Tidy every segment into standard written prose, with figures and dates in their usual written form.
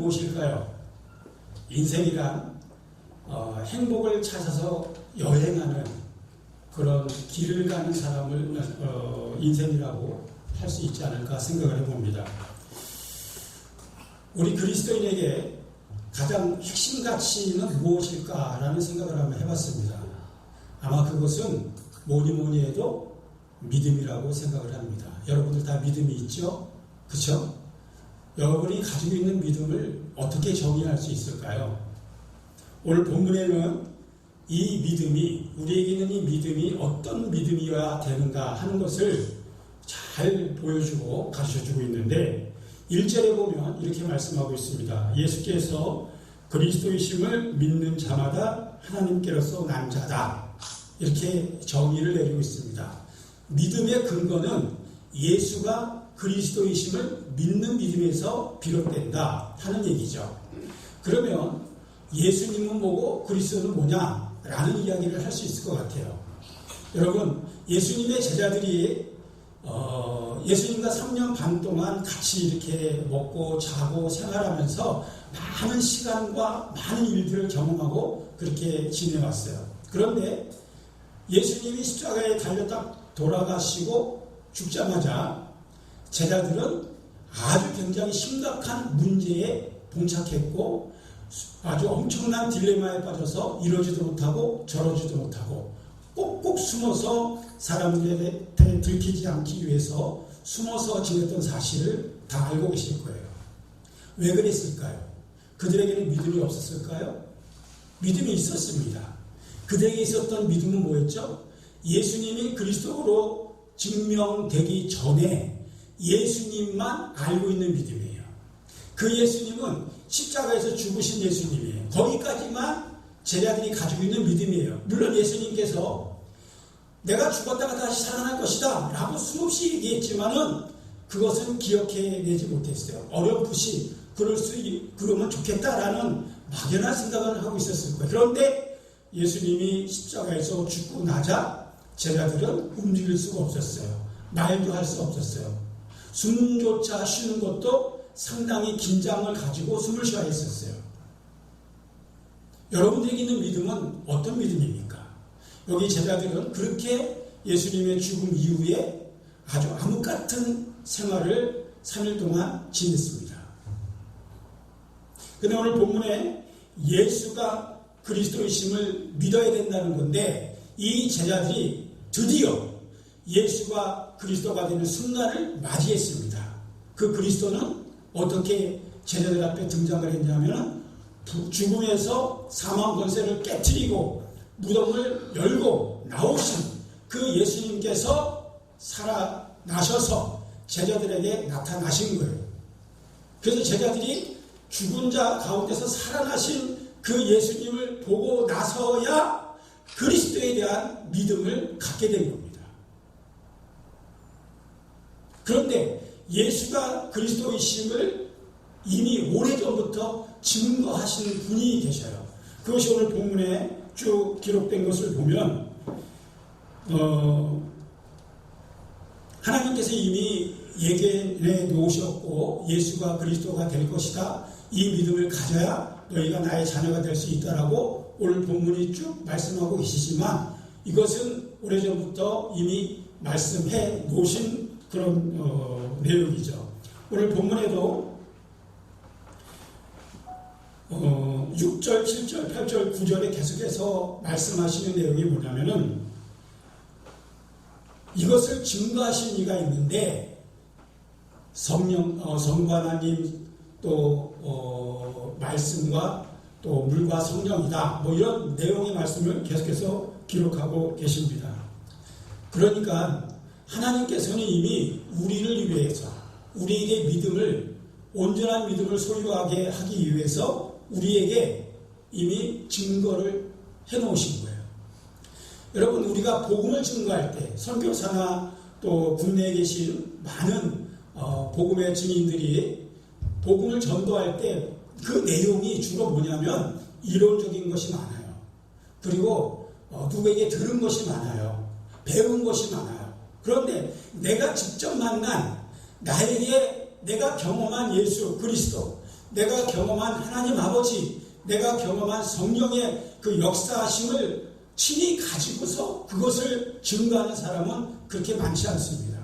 무엇일까요? 인생이란 행복을 찾아서 여행하는 그런 길을 가는 사람을 인생이라고 할 수 있지 않을까 생각을 해봅니다. 우리 그리스도인에게 가장 핵심 가치는 무엇일까라는 생각을 한번 해봤습니다. 아마 그것은 뭐니 해도 믿음이라고 생각을 합니다. 여러분들 다 믿음이 있죠? 그렇죠? 여러분이 가지고 있는 믿음을 어떻게 정의할 수 있을까요? 오늘 본문에는 이 믿음이, 우리에게 있는 이 믿음이 어떤 믿음이어야 되는가 하는 것을 잘 보여주고 가르쳐주고 있는데 1절에 보면 이렇게 말씀하고 있습니다. 예수께서 그리스도이심을 믿는 자마다 하나님께로서 난 자다. 이렇게 정의를 내리고 있습니다. 믿음의 근거는 예수가 그리스도이심을 믿는 믿음에서 비롯된다 하는 얘기죠. 그러면 예수님은 뭐고 그리스도는 뭐냐? 라는 이야기를 할 수 있을 것 같아요. 여러분, 예수님의 제자들이 예수님과 3년 반 동안 같이 이렇게 먹고 자고 생활하면서 많은 시간과 많은 일들을 경험하고 그렇게 지내왔어요. 그런데 예수님이 십자가에 달렸다 돌아가시고 죽자마자 제자들은 아주 굉장히 심각한 문제에 봉착했고 아주 엄청난 딜레마에 빠져서 이러지도 못하고 저러지도 못하고 꼭꼭 숨어서 사람들한테 들키지 않기 위해서 숨어서 지냈던 사실을 다 알고 계실 거예요. 왜 그랬을까요? 그들에게는 믿음이 없었을까요? 믿음이 있었습니다. 그들에게 있었던 믿음은 뭐였죠? 예수님이 그리스도로 증명되기 전에 예수님만 알고 있는 믿음이에요. 그 예수님은 십자가에서 죽으신 예수님이에요. 거기까지만 제자들이 가지고 있는 믿음이에요. 물론 예수님께서 내가 죽었다가 다시 살아날 것이다 라고 수없이 얘기했지만은 그것은 기억해내지 못했어요. 어렴풋이 그러면 좋겠다라는 막연한 생각을 하고 있었을 거예요. 그런데 예수님이 십자가에서 죽고 나자 제자들은 움직일 수가 없었어요. 말도 할 수 없었어요. 숨조차 쉬는 것도 상당히 긴장을 가지고 숨을 쉬어야 했었어요. 여러분들에게 있는 믿음은 어떤 믿음입니까? 여기 제자들은 그렇게 예수님의 죽음 이후에 아주 암흑 같은 생활을 3일 동안 지냈습니다. 그런데 오늘 본문에 예수가 그리스도이심을 믿어야 된다는 건데 이 제자들이 드디어 예수가 그리스도가 되는 순간을 맞이했습니다. 그 그리스도는 어떻게 제자들 앞에 등장을 했냐면 죽음에서 사망 권세를 깨트리고 무덤을 열고 나오신 그 예수님께서 살아나셔서 제자들에게 나타나신 거예요. 그래서 제자들이 죽은 자 가운데서 살아나신 그 예수님을 보고 나서야 그리스도에 대한 믿음을 갖게 된 겁니다. 그런데 예수가 그리스도이심을 이미 오래전부터 증거하시는 분이 계셔요. 그것이 오늘 본문에 쭉 기록된 것을 보면 하나님께서 이미 얘기해 놓으셨고 예수가 그리스도가 될 것이다. 이 믿음을 가져야 너희가 나의 자녀가 될 수 있다라고 오늘 본문이 쭉 말씀하고 계시지만 이것은 오래전부터 이미 말씀해 놓으신 그런 내용이죠. 오늘 본문에도 6절, 7절, 8절, 9절에 계속해서 말씀하시는 내용이 뭐냐면은 이것을 증거하신 이가 있는데 성부 하나님 또 말씀과 또 물과 성령이다. 뭐 이런 내용의 말씀을 계속해서 기록하고 계십니다. 그러니까 하나님께서는 이미 우리를 위해서 우리에게 믿음을 온전한 믿음을 소유하게 하기 위해서 우리에게 이미 증거를 해놓으신 거예요. 여러분 우리가 복음을 증거할 때 선교사나 또 국내에 계신 많은 복음의 증인들이 복음을 전도할 때 그 내용이 주로 뭐냐면 이론적인 것이 많아요. 그리고 누구에게 들은 것이 많아요. 배운 것이 많아요. 그런데 내가 직접 만난 나에게 내가 경험한 예수 그리스도 내가 경험한 하나님 아버지, 내가 경험한 성령의 그 역사하심을 친히 가지고서 그것을 증거하는 사람은 그렇게 많지 않습니다.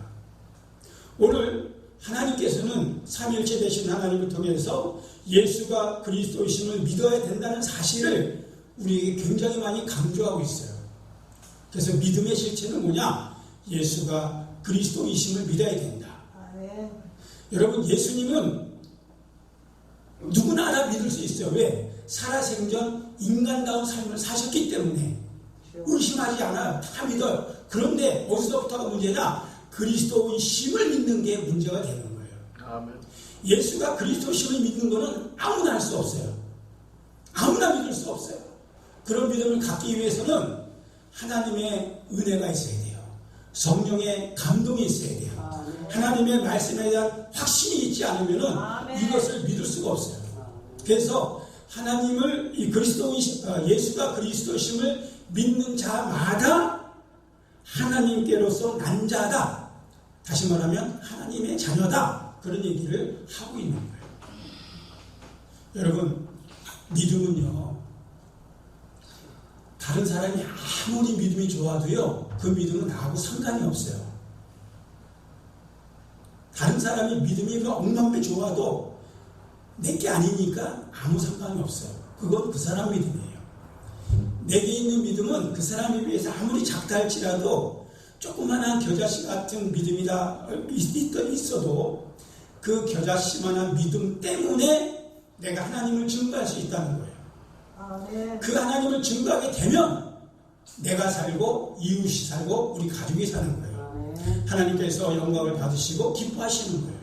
오늘 하나님께서는 삼위일체 되신 하나님을 통해서 예수가 그리스도이심을 믿어야 된다는 사실을 우리에게 굉장히 많이 강조하고 있어요. 그래서 믿음의 실체는 뭐냐? 예수가 그리스도이심을 믿어야 된다. 아멘. 여러분, 예수님은 누구나 알아 믿을 수 있어요. 왜? 살아생전 인간다운 삶을 사셨기 때문에 의심하지 않아요. 다 믿어요. 그런데 어디서부터가 문제냐? 그리스도의심을 믿는 게 문제가 되는 거예요. 아멘. 예수가 그리스도심을 믿는 것은 아무나 할 수 없어요. 아무나 믿을 수 없어요. 그런 믿음을 갖기 위해서는 하나님의 은혜가 있어야 돼요. 성령의 감동이 있어야 돼요. 하나님의 말씀에 대한 확신이 있지 않으면 이것을 믿을 수가 없어요. 그래서 하나님을 예수가 그리스도심을 믿는 자마다 하나님께로서 난 자다. 다시 말하면 하나님의 자녀다. 그런 얘기를 하고 있는 거예요. 여러분, 믿음은요, 다른 사람이 아무리 믿음이 좋아도요, 그 믿음은 나하고 상관이 없어요. 다른 사람이 믿음이 억만배 좋아도 내게 아니니까 아무 상관이 없어요. 그건 그 사람 믿음이에요. 내게 있는 믿음은 그 사람에 비해서 아무리 작다 할지라도 조그만한 겨자씨 같은 믿음이다 있어도 그 겨자씨만한 믿음 때문에 내가 하나님을 증거할 수 있다는 거예요. 아멘. 그 하나님을 증거하게 되면 내가 살고 이웃이 살고 우리 가족이 사는 거예요. 하나님께서 영광을 받으시고 기뻐하시는 거예요.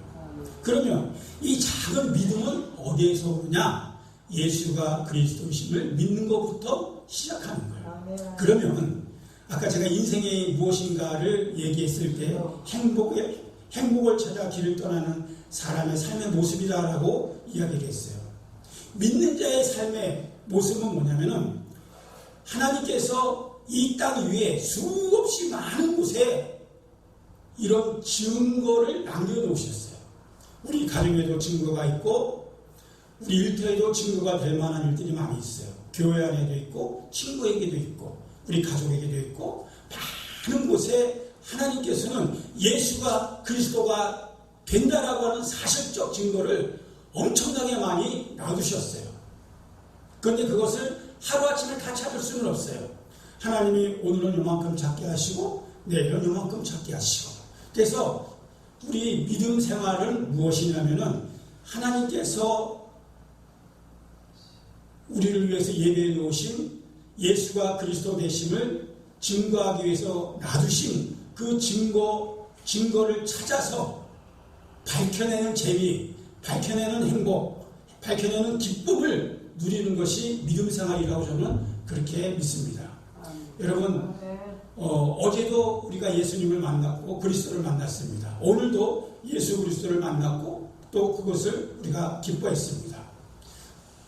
그러면 이 작은 믿음은 어디에서 오느냐? 예수가 그리스도이심을 믿는 것부터 시작하는 거예요. 그러면 아까 제가 인생이 무엇인가를 얘기했을 때 행복을 찾아 길을 떠나는 사람의 삶의 모습이다라고 이야기를 했어요. 믿는 자의 삶의 모습은 뭐냐면은 하나님께서 이 땅 위에 수없이 많은 곳에 이런 증거를 남겨놓으셨어요. 우리 가정에도 증거가 있고 우리 일터에도 증거가 될 만한 일들이 많이 있어요. 교회 안에도 있고 친구에게도 있고 우리 가족에게도 있고 많은 곳에 하나님께서는 예수가 그리스도가 된다라고 하는 사실적 증거를 엄청나게 많이 놔두셨어요. 그런데 그것을 하루아침에 다 찾을 수는 없어요. 하나님이 오늘은 요만큼 작게 하시고 내일은 요만큼 작게 하시고. 그래서 우리 믿음 생활은 무엇이냐면은 하나님께서 우리를 위해서 예배해 놓으신 예수가 그리스도 되심을 증거하기 위해서 놔두신 그 증거를 찾아서 밝혀내는 재미, 밝혀내는 행복, 밝혀내는 기쁨을 누리는 것이 믿음 생활이라고 저는 그렇게 믿습니다. 여러분, 어제도 우리가 예수님을 만났고 그리스도를 만났습니다. 오늘도 예수 그리스도를 만났고 또 그것을 우리가 기뻐했습니다.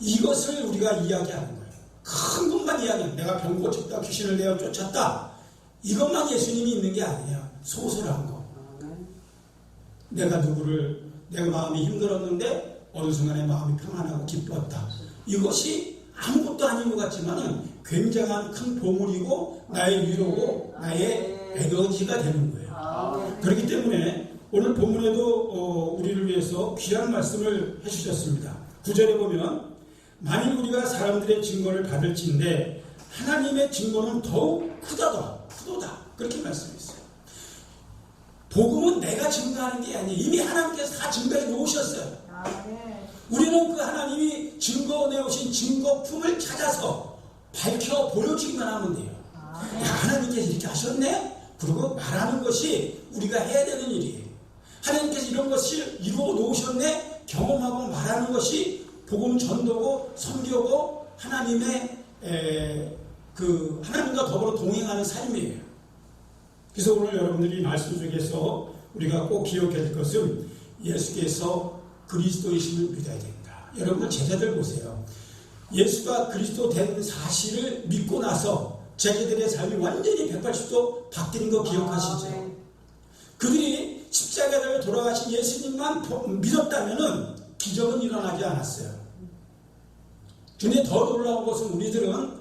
이것을 우리가 이야기하는 거예요. 큰 것만 이야기하는, 내가 병 고쳤다, 귀신을 내어 쫓았다, 이것만 예수님이 있는 게 아니에요. 소소한 거. 내가 마음이 힘들었는데 어느 순간에 마음이 평안하고 기뻤다. 이것이 아무것도 아닌 것 같지만은 굉장한 큰 보물이고 나의 위로고 나의 에너지가 되는 거예요. 그렇기 때문에 오늘 본문에도 우리를 위해서 귀한 말씀을 해주셨습니다. 9절에 보면 만일 우리가 사람들의 증거를 받을진데 하나님의 증거는 더욱 크도다 그렇게 말씀했어요. 복음은 내가 증거하는 게 아니에요. 이미 하나님께서 다 증거해 놓으셨어요. 우리는 그 하나님이 증거내오신 증거품을 찾아서 밝혀 보여주기만 하면 돼요. 하나님께서 이렇게 하셨네? 그리고 말하는 것이 우리가 해야 되는 일이에요. 하나님께서 이런 것을 이루어 놓으셨네? 경험하고 말하는 것이 복음 전도고 선교고 하나님의 하나님과 더불어 동행하는 삶이에요. 그래서 오늘 여러분들이 말씀 중에서 우리가 꼭 기억해야 될 것은 예수께서 그리스도이심을 믿어야 된다. 여러분 제자들 보세요. 예수가 그리스도 된 사실을 믿고 나서 제자들의 삶이 완전히 180도 바뀐 거 기억하시죠? 그들이 십자가를 돌아가신 예수님만 믿었다면은 기적은 일어나지 않았어요. 근데 더 놀라운 것은 우리들은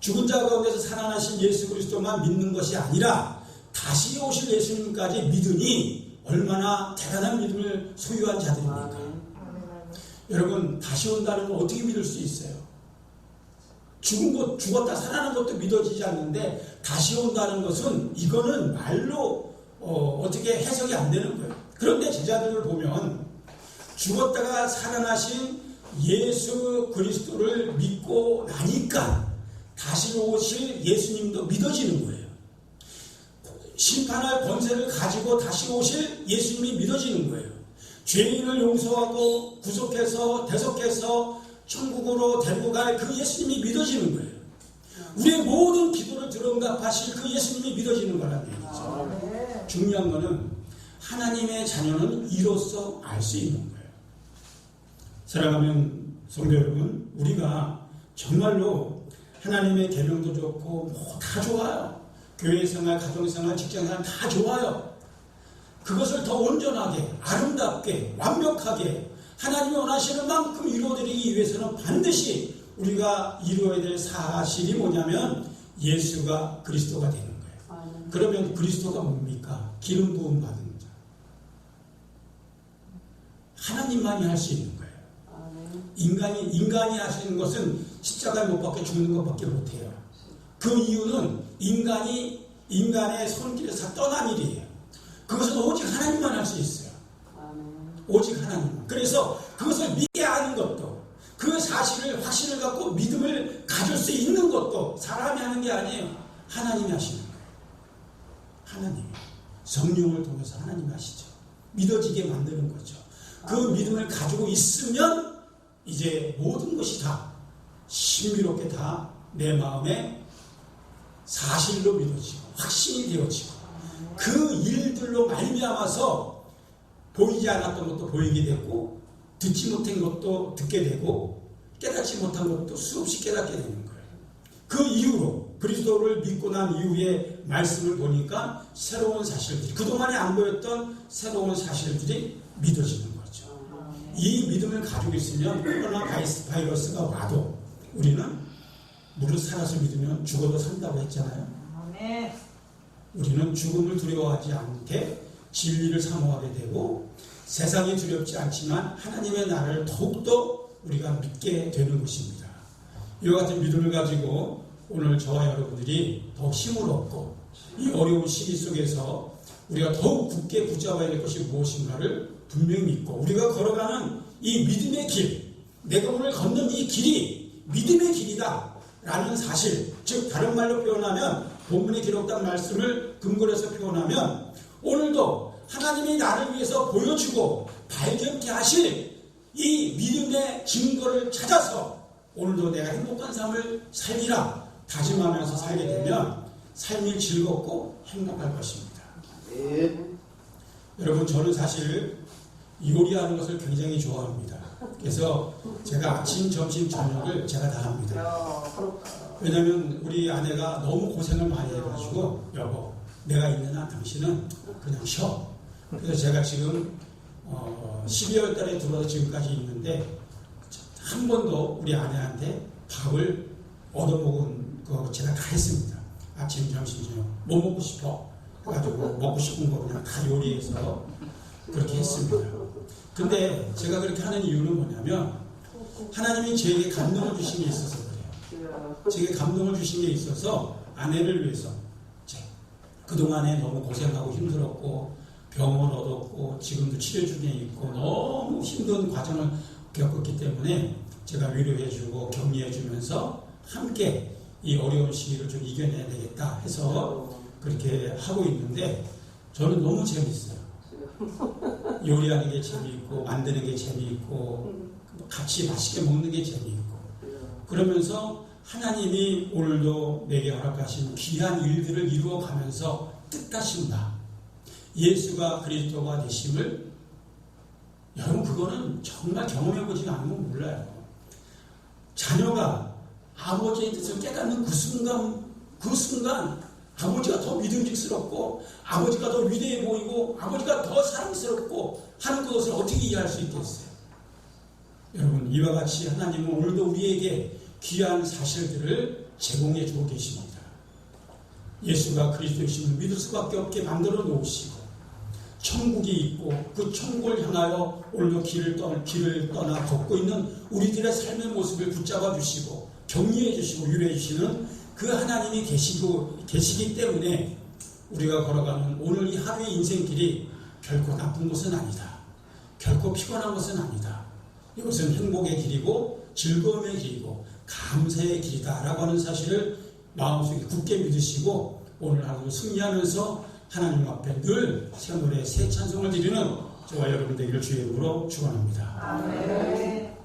죽은 자 가운데서 살아나신 예수 그리스도만 믿는 것이 아니라 다시 오실 예수님까지 믿으니 얼마나 대단한 믿음을 소유한 자들입니까? 여러분, 다시 온다는 건 어떻게 믿을 수 있어요? 죽었다 살아난 것도 믿어지지 않는데 다시 온다는 것은 이거는 말로 어떻게 해석이 안 되는 거예요. 그런데 제자들을 보면 죽었다가 살아나신 예수 그리스도를 믿고 나니까 다시 오실 예수님도 믿어지는 거예요. 심판할 권세를 가지고 다시 오실 예수님이 믿어지는 거예요. 죄인을 용서하고 구속해서 대속해서 천국으로 데리고 갈 그 예수님이 믿어지는 거예요. 우리의 모든 기도를 들응답하실 그 예수님이 믿어지는 거라는 얘기죠. 중요한 거는 하나님의 자녀는 이로써 알 수 있는 거예요. 사랑하는 성도 여러분, 우리가 정말로 하나님의 계명도 좋고 뭐 다 좋아요. 교회생활, 가정생활, 직장생활 다 좋아요. 그것을 더 온전하게, 아름답게, 완벽하게 하나님이 원하시는 만큼 이루어드리기 위해서는 반드시 우리가 이루어야 될 사실이 뭐냐면 예수가 그리스도가 되는 거예요. 그러면 그리스도가 뭡니까? 기름 부음 받은 자. 하나님만이 할 수 있는 거예요. 인간이 하시는 것은 십자가에 못 박혀 죽는 것밖에 못해요. 그 이유는 인간의 손길에서 떠난 일이에요. 그것은 오직 하나님만 할 수 있어요. 오직 하나님. 그래서 그것을 믿게 하는 것도, 그 사실을 확신을 갖고 믿음을 가질 수 있는 것도 사람이 하는 게 아니에요. 하나님이 하시는 거예요. 하나님. 성령을 통해서 하나님이 하시죠. 믿어지게 만드는 거죠. 그 믿음을 가지고 있으면 이제 모든 것이 다 신비롭게 다 내 마음에 사실로 믿어지고 확신이 되어지고 그 일들로 말미암아서 보이지 않았던 것도 보이게 되고 듣지 못한 것도 듣게 되고 깨닫지 못한 것도 수없이 깨닫게 되는 거예요. 그 이후로 그리스도를 믿고 난 이후에 말씀을 보니까 새로운 사실들이, 그동안에 안 보였던 새로운 사실들이 믿어지는 거죠. 이 믿음을 가지고 있으면 코로나 바이러스가 와도 우리는 무릇 살아서 믿으면 죽어도 산다고 했잖아요. 우리는 죽음을 두려워하지 않게 진리를 사모하게 되고 세상이 두렵지 않지만 하나님의 나라를 더욱더 우리가 믿게 되는 것입니다. 이와 같은 믿음을 가지고 오늘 저와 여러분들이 더욱 힘을 얻고 이 어려운 시기 속에서 우리가 더욱 굳게 붙잡아야 될 것이 무엇인가를 분명히 믿고 우리가 걸어가는 이 믿음의 길, 내가 오늘 걷는 이 길이 믿음의 길이다 라는 사실, 즉 다른 말로 표현하면 본문에 기록된 말씀을 근거로 해서 표현하면 오늘도 하나님이 나를 위해서 보여주고 발견케 하실 이 믿음의 증거를 찾아서 오늘도 내가 행복한 삶을 살리라 다짐하면서 살게 되면 삶이 즐겁고 행복할 것입니다. 여러분, 저는 사실 요리하는 것을 굉장히 좋아합니다. 그래서 제가 아침, 점심, 저녁을 제가 다 합니다. 왜냐하면 우리 아내가 너무 고생을 많이 해가지고 여보, 내가 있는 한 당신은 그냥 쉬어. 그래서 제가 지금 12월 달에 들어와서 지금까지 있는데 한 번도 우리 아내한테 밥을 얻어먹은 거 제가 다 했습니다. 아침, 점심, 저녁 뭐 먹고 싶어 해가지고 먹고 싶은 거 그냥 다 요리해서 그렇게 했습니다. 근데 제가 그렇게 하는 이유는 뭐냐면 하나님이 저에게 감동을 주신 게 있어서 그래요. 제게 감동을 주신 게 있어서 아내를 위해서 그동안에 너무 고생하고 힘들었고 병원 얻었고 지금도 치료 중에 있고 너무 힘든 과정을 겪었기 때문에 제가 위로해주고 격려해주면서 함께 이 어려운 시기를 좀 이겨내야 되겠다 해서 그렇게 하고 있는데 저는 너무 재밌어요. 요리하는 게 재미있고 만드는 게 재미있고 같이 맛있게 먹는 게 재미있고 그러면서 하나님이 오늘도 내게 허락하신 귀한 일들을 이루어가면서 뜻하신 바 예수가 그리스도가 되심을 여러분 그거는 정말 경험해보지 않으면 몰라요. 자녀가 아버지의 뜻을 깨닫는 그 순간 아버지가 더 믿음직스럽고 아버지가 더 위대해 보이고 아버지가 더 사랑스럽고 하는 그것을 어떻게 이해할 수 있겠어요? 여러분, 이와 같이 하나님은 오늘도 우리에게 귀한 사실들을 제공해 주고 계십니다. 예수가 그리스도이심을 믿을 수밖에 없게 만들어 놓으시고 천국이 있고 그 천국을 향하여 오늘도 길을 떠나 걷고 있는 우리들의 삶의 모습을 붙잡아 주시고 격려해 주시고 유래해 주시는 그 하나님이 계시기 때문에 우리가 걸어가는 오늘 이 하루의 인생길이 결코 나쁜 것은 아니다. 결코 피곤한 것은 아니다. 이것은 행복의 길이고 즐거움의 길이고 감사의 길이다라고 하는 사실을 마음속에 굳게 믿으시고 오늘 하루도 승리하면서 하나님 앞에 늘 새 노래 새 찬송을 드리는 저와 여러분 되기를 주의 이름으로 축원합니다. 아멘.